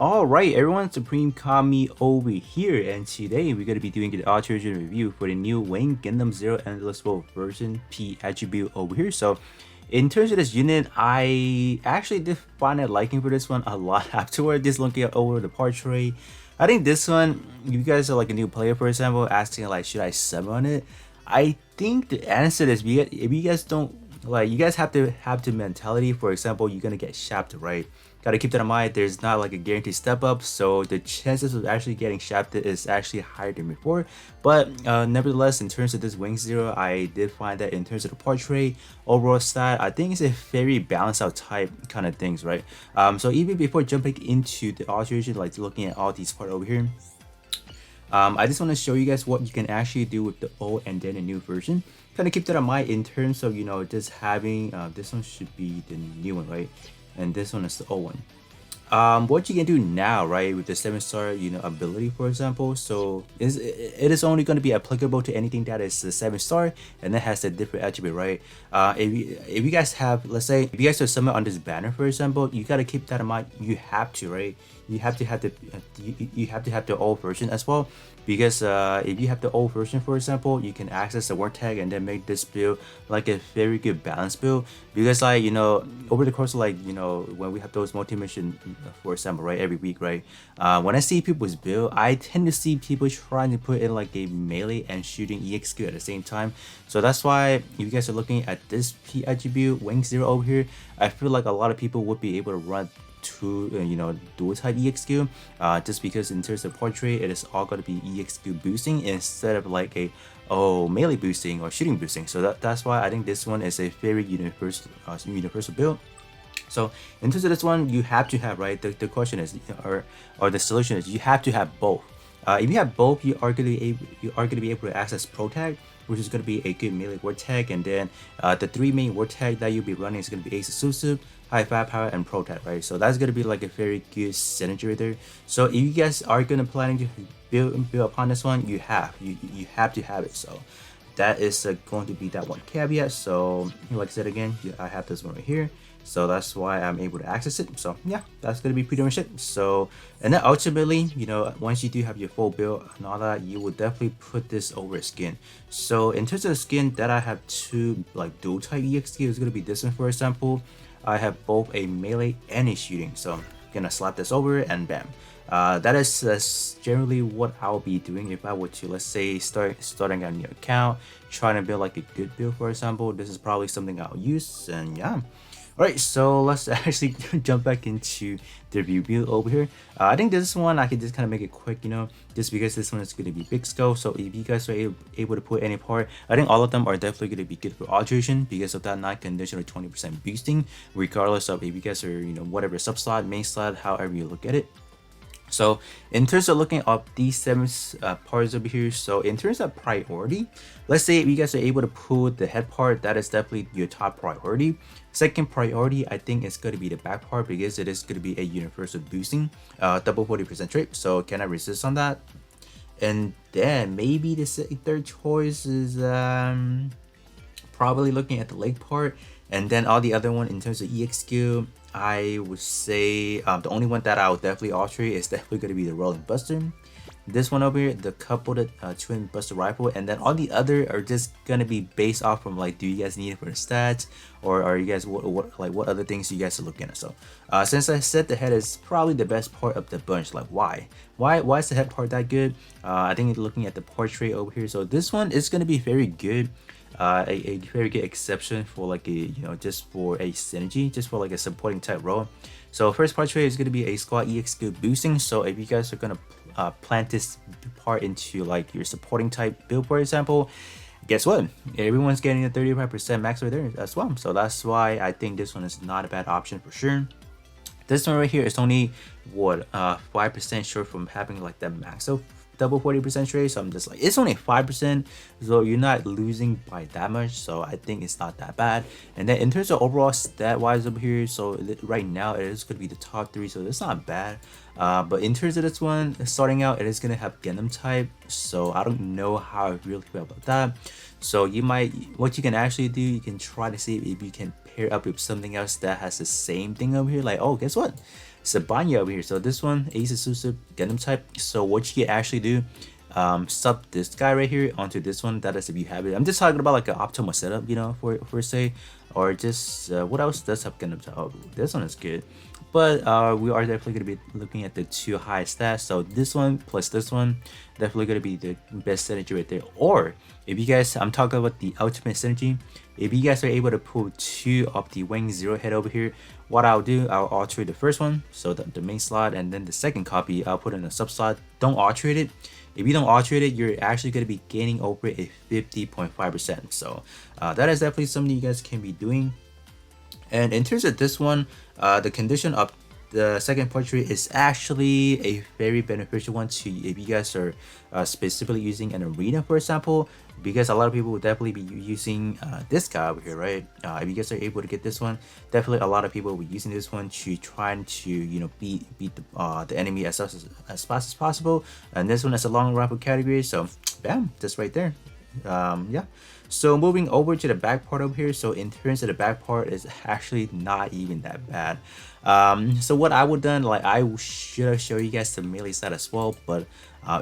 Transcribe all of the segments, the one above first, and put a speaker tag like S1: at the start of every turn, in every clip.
S1: Alright everyone, Supreme Kami over here, and today we're going to be doing an Alteration review for the new Wing Gundam Zero Endless World version P attribute over here. So in terms of this unit, I actually did find a liking for this one a lot afterward, just looking over the part tray. I think this one, if you guys are like a new player for example, asking like should I summon it, I think the answer is if you guys don't like, you guys have to have the mentality. For example, you're gonna get shafted, right? Gotta keep that in mind. There's not like a guaranteed step up, so the chances of actually getting shafted is actually higher than before. But nevertheless, in terms of this Wing Zero, I did find that in terms of the portrait, overall stat, I think it's a very balanced out type kind of things, right? So even before jumping into the alteration, like looking at all these parts over here, I just want to show you guys what you can actually do with the old and then the new version. Kind of keep that in mind in terms of, just having, this one should be the new one, right? And this one is the old one. What you can do now, right, with the 7-star, ability, for example, so it is only going to be applicable to anything that is the 7-star and that has a different attribute, right? If you guys have, let's say, if you guys are summon on this banner, for example, you got to keep that in mind. You have to, right? You have to have the you have to have the old version as well, because if you have the old version, for example, you can access the word tag and then make this build like a very good balance build. Because like, over the course of like, when we have those multi-mission, for example, right, every week, right, when I see people's build, I tend to see people trying to put in like a melee and shooting EXQ at the same time. So that's why if you guys are looking at this P attribute Wing Zero over here, I feel like a lot of people would be able to run to dual type EXQ, just because in terms of portrait, it is all going to be EXQ boosting instead of like a melee boosting or shooting boosting. So that's why I think this one is a very universal build. So in terms of this one, you have to have, right, the question is, or the solution is, you have to have both. If you have both, you are going to be able to access Pro Tag, which is going to be a good melee word tag, and then the three main word tag that you'll be running is going to be Ace Exclusive, High Firepower, and Pro Tag, right? So that's going to be like a very good synergy right there. So if you guys are going to planning to build upon this one, you have to have it. So that is going to be that one caveat. So like I said again, I have this one right here. So that's why I'm able to access it. So yeah, that's gonna be pretty much it. So, and then ultimately, once you do have your full build and all that, you will definitely put this over a skin. So in terms of the skin that I have two like dual type EXQ is gonna be this one, for example. I have both a melee and a shooting. So I'm gonna slap this over and bam. That is generally what I'll be doing if I were to, let's say, starting a new account, trying to build like a good build, for example. This is probably something I'll use, and yeah. Alright, so let's actually jump back into the review over here. I think this one I can just kind of make it quick, just because this one is going to be big scope. So if you guys are able to put any part, I think all of them are definitely going to be good for alteration because of that non-conditional 20% boosting, regardless of if you guys are, whatever sub-slot, main slot, however you look at it. So in terms of looking up these 7 parts over here, so in terms of priority, let's say if you guys are able to pull the head part, that is definitely your top priority. Second priority, I think it's going to be the back part because it is going to be a universal boosting, double 40% trip. So can I resist on that? And then maybe the third choice is probably looking at the leg part, and then all the other one in terms of EXQ, I would say the only one that I would definitely alter is definitely going to be the Rolling Buster. This one over here, the coupled twin buster rifle, and then all the other are just gonna be based off from like, do you guys need it for the stats, or are you guys what other things you guys are looking at? So since I said the head is probably the best part of the bunch, like why is the head part that good? I think looking at the portrait over here, so this one is gonna be very good. A very good exception for like a just for a synergy, just for like a supporting type role. So first portrait is going to be a squad EXQ boosting. So if you guys are going to plant this part into like your supporting type build, for example, guess what, everyone's getting a 35% max right there as well. So that's why I think this one is not a bad option for sure. This one right here is only what 5% short from having like the max of double 40% trade. So I'm just like, it's only 5%, so you're not losing by that much. So I think it's not that bad. And then in terms of overall stat wise over here, so right now it is going to be the top 3, so it's not bad. But in terms of this one, starting out, it is going to have Gundam type, so I don't know how I really feel about that. So what you can actually do, you can try to see if you can pair up with something else that has the same thing over here. Like, oh, guess what? Sabanya over here. So this one, Ace exclusive Gundam type. So what you can actually do, sub this guy right here onto this one. That is if you have it. I'm just talking about like an optimal setup, you know, for say, or just what else does have Gundam type? Oh, this one is good. But we are definitely going to be looking at the two high stats. So this one plus this one, definitely going to be the best synergy right there. Or if you guys, I'm talking about the ultimate synergy. If you guys are able to pull two of the Wing Zero head over here, what I'll do, I'll alter the first one, so the main slot, and then the second copy, I'll put in a sub slot. Don't alter it. If you don't alter it, you're actually going to be gaining over a 50.5%. So that is definitely something you guys can be doing. And in terms of this one, the condition of the second portrait is actually a very beneficial one to if you guys are specifically using an arena, for example, because a lot of people will definitely be using this guy over here, right? If you guys are able to get this one, definitely a lot of people will be using this one to try to, you know, beat the enemy as fast as possible. And this one is a long rifle category, so bam, just right there. Yeah. So moving over to the back part over here, so in terms of the back part, is actually not even that bad. So what I would done, like I should show you guys the melee side as well, but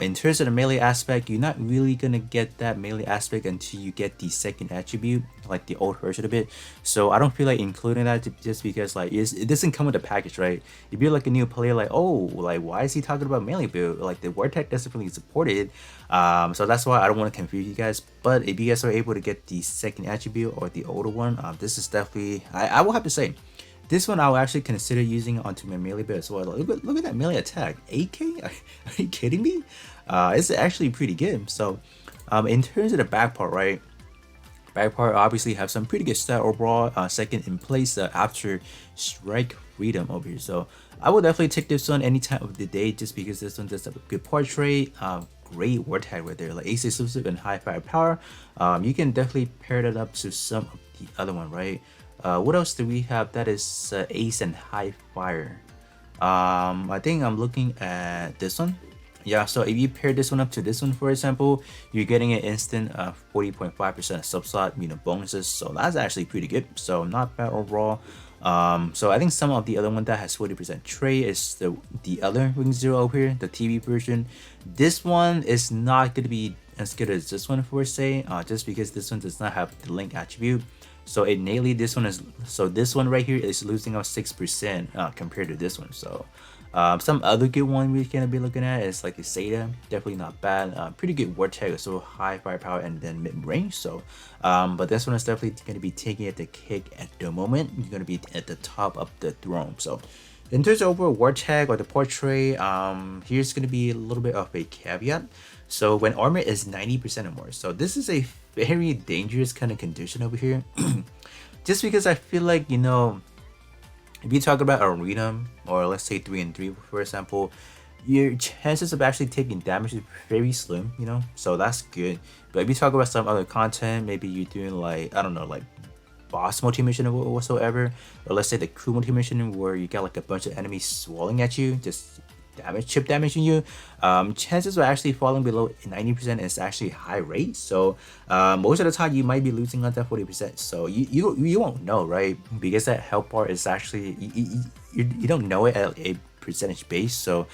S1: in terms of the melee aspect, you're not really gonna get that melee aspect until you get the second attribute, like the old version of it. So I don't feel like including that just because like it doesn't come with a package, right? If you're like a new player, like, oh, like why is he talking about melee build? Like the word tech doesn't really support it. So that's why I don't want to confuse you guys. But if you guys are able to get the second attribute or the older one, this is definitely, I will have to say, this one I'll actually consider using onto my melee build as well. Look at that melee attack, 8k? Are you kidding me? It's actually pretty good. So in terms of the back part, right? Back part obviously have some pretty good stat overall. Second in place after Strike Freedom over here. So I will definitely take this one any time of the day just because this one does have a good portrait. Great word tag right there, like ace exclusive and high firepower. You can definitely pair that up to some of the other one, right? What else do we have that is ace and high fire? I think I'm looking at this one. Yeah, so if you pair this one up to this one, for example, you're getting an instant 40.5% sub slot, you know, bonuses. So that's actually pretty good. So not bad overall. So I think some of the other one that has 40% tray is the other Wing Zero over here, the TV version. This one is not going to be as good as this one, for say, just because this one does not have the link attribute. So innately this one is, so this one right here is losing out 6% compared to this one. So some other good one we're gonna be looking at is like the Seda, definitely not bad. Pretty good word tag, so high firepower and then mid range. So but this one is definitely gonna be taking it the kick at the moment. You're gonna be at the top of the throne. So in terms of overall word tag or the portrait, here's gonna be a little bit of a caveat. So when armor is 90% or more, so this is a very dangerous kind of condition over here. Just because I feel like, you know, if you talk about arena or let's say 3 and 3 for example, your chances of actually taking damage is very slim, you know, so that's good. But if you talk about some other content, maybe you're doing like, I don't know, like boss multi-mission or whatsoever, or let's say the crew multi-mission where you got like a bunch of enemies swirling at you, just chip damaging you, chances of actually falling below 90% is actually high rate. So most of the time you might be losing on that 40%. So you won't know, right? Because that health bar is actually you don't know it at a percentage base. So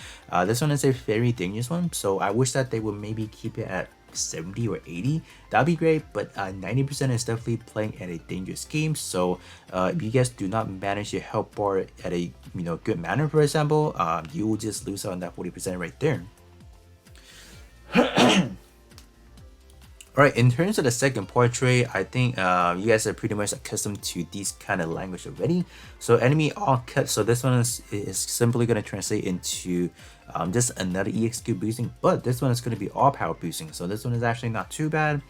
S1: this one is a very dangerous one. So I wish that they would maybe keep it at 70 or 80. That'd be great, but 90% is definitely playing at a dangerous game. So if you guys do not manage your health bar at a good manner, for example, you will just lose out on that 40% right there. Alright, in terms of the second portrait, I think you guys are pretty much accustomed to these kind of language already. So enemy all cut, so this one is simply going to translate into just another EXQ boosting, but this one is going to be all power boosting. So this one is actually not too bad.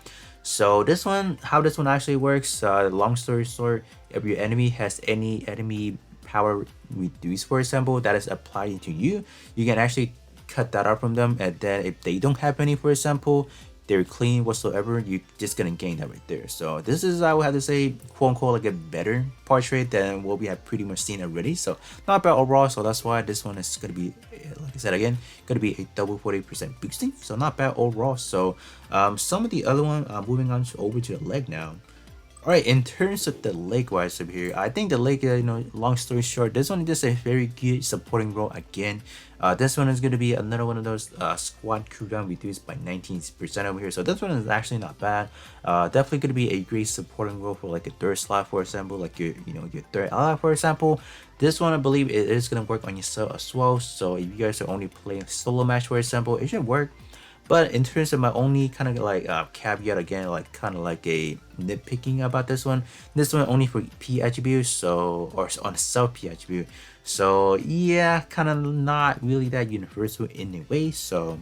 S1: So this one, how this one actually works, long story short, if your enemy has any enemy power reduced, for example, that is applied to you, you can actually cut that out from them, and then if they don't have any, for example, they're clean whatsoever, you're just gonna gain that right there. So this is, I would have to say, quote unquote, like a better portrait than what we have pretty much seen already. So not bad overall. So that's why this one is gonna be, like I said again, gonna be a double 40% boosting. So not bad overall. So some of the other one, moving on over to the leg now. All right, in terms of the leg wise over here, I think the leg, long story short, this one is just a very good supporting role again. This one is going to be another one of those squad cooldown reduced by 19% over here. So this one is actually not bad. Definitely going to be a great supporting role for like a third slot, for example, like your third ally, for example. This one, I believe, it is going to work on yourself as well. So if you guys are only playing solo match, for example, it should work. But in terms of my only kind of like caveat again, like kind of like a nitpicking about this one only for P attribute, so or on self P attribute. So yeah, kind of not really that universal in a way. So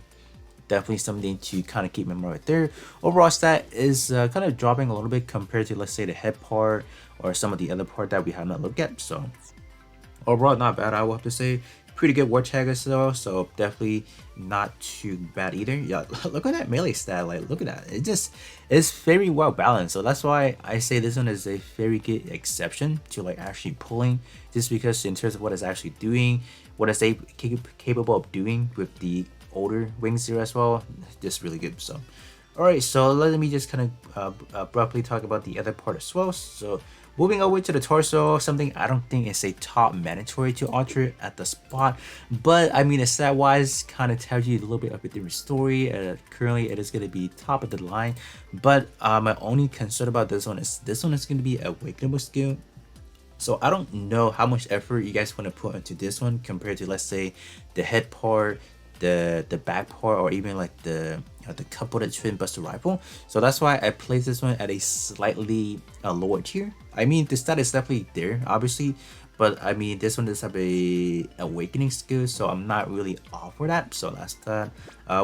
S1: definitely something to kind of keep in mind right there. Overall stat is kind of dropping a little bit compared to, let's say, the head part or some of the other part that we have not looked at. So overall, not bad, I will have to say. Pretty good war tag as well, so definitely not too bad either. Yeah, look at that melee stat, like look at that. It's very well balanced, so that's why I say this one is a very good exception to like actually pulling, just because in terms of what it's actually doing, what it's capable of doing with the older Wing Zero as well, just really good. So alright, so let me just kind of abruptly talk about the other part as well. So moving over to the torso, something I don't think is a top mandatory to alter at the spot, but I mean, stat wise kind of tells you a little bit of a different story. Currently it is going to be top of the line, but my only concern about this one is going to be a awakenable skill. So I don't know how much effort you guys want to put into this one compared to, let's say, the head part, the back part, or even like the coupled twin buster rifle. So that's why I placed this one at a slightly lower tier. I mean, the stat is definitely there, obviously, but I mean, this one does have a awakening skill, so I'm not really off for that. So that's that.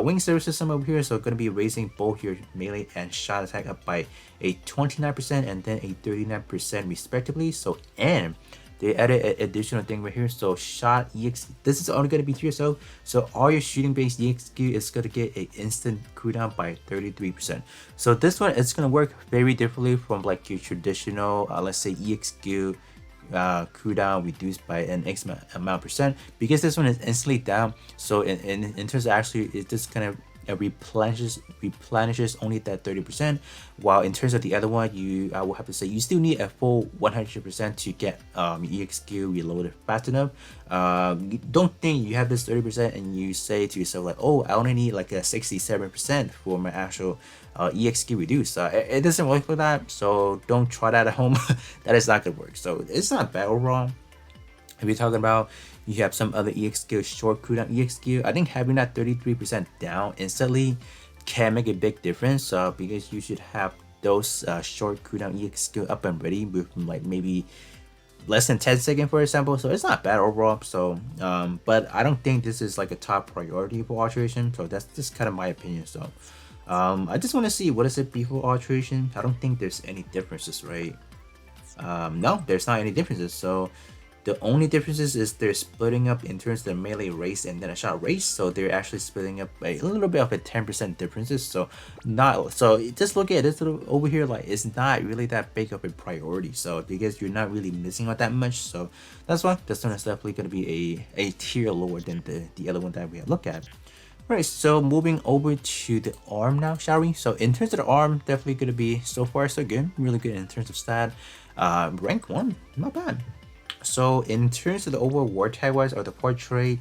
S1: Wing service system over here, so going to be raising both your melee and shot attack up by a 29% and then a 39% respectively. So, and they added an additional thing right here. So shot EX, this is only going to be to yourself. So all your shooting based EXQ is going to get an instant cooldown by 33%. So this one is going to work very differently from like your traditional, let's say EXQ cooldown reduced by an X amount percent, because this one is instantly down. So in terms of actually, it just kind of replenishes only that 30%, while in terms of the other one, I will have to say you still need a full 100% to get EXQ reloaded fast enough. Don't think you have this 30% and you say to yourself like, oh, I only need like a 67% for my actual EXQ reduce. It doesn't work for that, so don't try that at home. That is not gonna work. So it's not bad overall. If you're talking about you have some other EXQ short cooldown EXQ, I think having that 33% down instantly can make a big difference, because you should have those short cooldown EXQ up and ready with like maybe less than 10 seconds, for example. So it's not bad overall. So but I don't think this is like a top priority for alteration, so that's just kind of my opinion. So I just want to see what is it before alteration. I don't think there's any differences, right? No, there's not any differences. So the only differences is they're splitting up in terms of the melee race and then a shot race. So they're actually splitting up a little bit of a 10% differences. So just look at this little over here, like it's not really that big of a priority. So because you're not really missing out that much, so that's why this one is definitely going to be a tier lower than the other one that we have looked at. Right, so moving over to the arm now, shall we? So in terms of the arm, definitely going to be so far so good, really good in terms of stat. Rank 1, not bad. So in terms of the overall war tag wise or the portrait,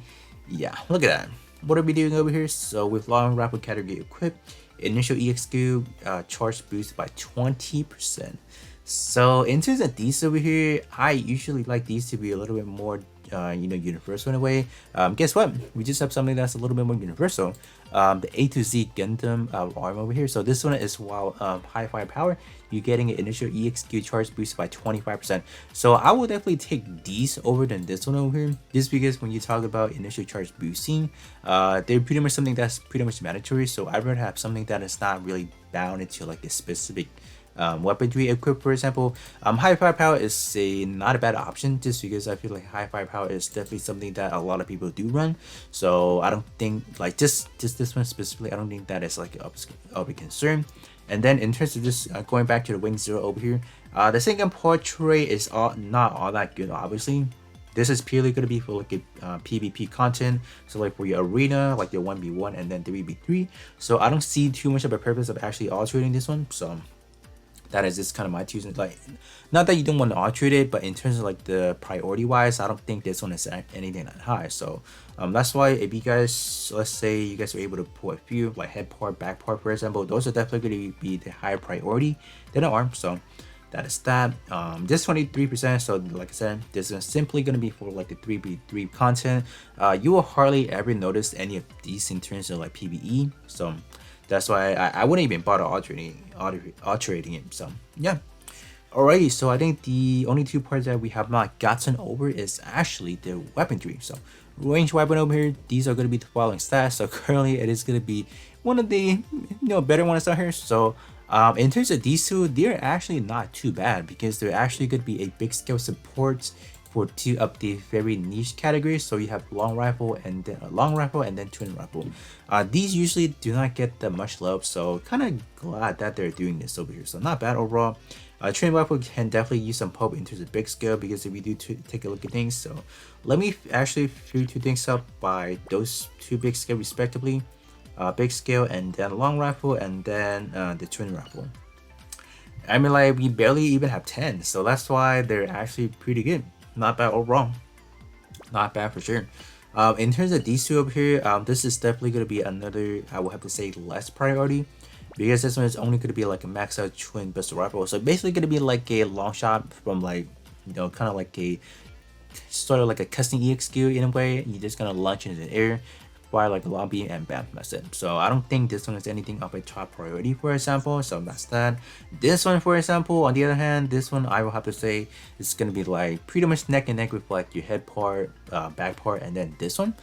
S1: yeah, look at that. What are we doing over here? So with long rapid category equipped, initial EXQ charge boost by 20%. So in terms of these over here, I usually like these to be a little bit more universal in a way. Guess what? We just have something that's a little bit more universal. The A to Z Gundam arm over here. So this one is while high firepower, you're getting an initial EXQ charge boost by 25%. So I will definitely take these over than this one over here, just because when you talk about initial charge boosting, they're pretty much something that's pretty much mandatory. So I'd rather have something that is not really bound into like a specific weaponry equipped, for example. High firepower is not a bad option, just because I feel like high firepower is definitely something that a lot of people do run. So I don't think like just this one specifically, I don't think that is like of a concern. And then in terms of just going back to the Wing Zero over here, the second portrait is not all that good, obviously. This is purely going to be for like a PvP content, so like for your arena, like your 1v1 and then 3v3. So I don't see too much of a purpose of actually altering this one. So That is just kind of my two cents. Like, not that you don't want to alterate it, but in terms of like the priority wise, I don't think this one is anything that high. So that's why if you guys, let's say you guys are able to pull a few like head part, back part, for example, those are definitely going to be the higher priority than an arm. So that is that. This 23%. So like I said, this is simply going to be for like the 3v3 content. You will hardly ever notice any of these in terms of like PvE. So that's why I wouldn't even bother alterating it. So yeah. Alrighty, so I think the only two parts that we have not gotten over is actually the weaponry. So range weapon over here, these are going to be the following stats. So currently it is going to be one of the better ones out here. So in terms of these two, they're actually not too bad because they're actually going to be a big scale support for two of the very niche categories. So you have long rifle and then twin rifle. These usually do not get that much love, so kind of glad that they're doing this over here. So not bad overall. Twin rifle can definitely use some pulp in terms of big scale because if we do take a look at things. So let me actually filter things up by those two big scale respectively. Big scale and then long rifle and then the twin rifle. I mean, like, we barely even have 10, so that's why they're actually pretty good. Not bad overall. Not bad for sure. In terms of these two over here, this is definitely going to be another, I will have to say, less priority, because this one is only going to be like a max out twin pistol rifle. So basically going to be like a long shot from like, kind of like a sort of like a custom EXQ in a way. You're just going to launch into the air, fire like a long beam, and bam, that's it. So I don't think this one is anything of a top priority, for example. So that's that. This one, for example, on the other hand, this one I will have to say is gonna be like pretty much neck and neck with like your head part, back part, and then this one.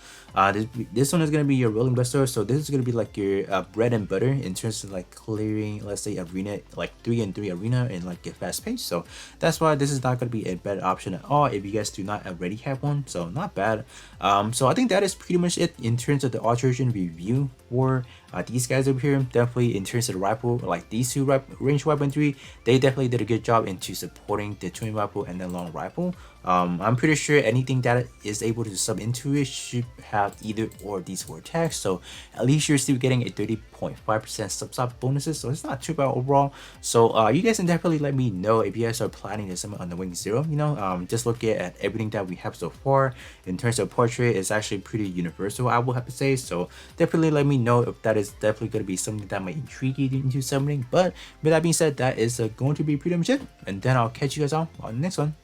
S1: This one is gonna be your rolling buster. So this is gonna be like your bread and butter in terms of like clearing, let's say, arena, like 3-on-3 arena in like a fast pace. So that's why this is not gonna be a bad option at all if you guys do not already have one. So not bad. So I think that is pretty much it in terms of the alteration review for these guys over here. Definitely in terms of the rifle, like these two range weapon 3, they definitely did a good job into supporting the twin rifle and then long rifle. I'm pretty sure anything that is able to sub into it should have either or these 4 attacks, so at least you're still getting a 30.5% sub bonuses, so it's not too bad overall. So you guys can definitely let me know if you guys are planning to summon on the Wing Zero. Just look at everything that we have so far in terms of portrait. It's actually pretty universal, I will have to say. So definitely let me know if that is definitely going to be something that might intrigue you into summoning. But with that being said, that is going to be pretty much it, and then I'll catch you guys all on the next one.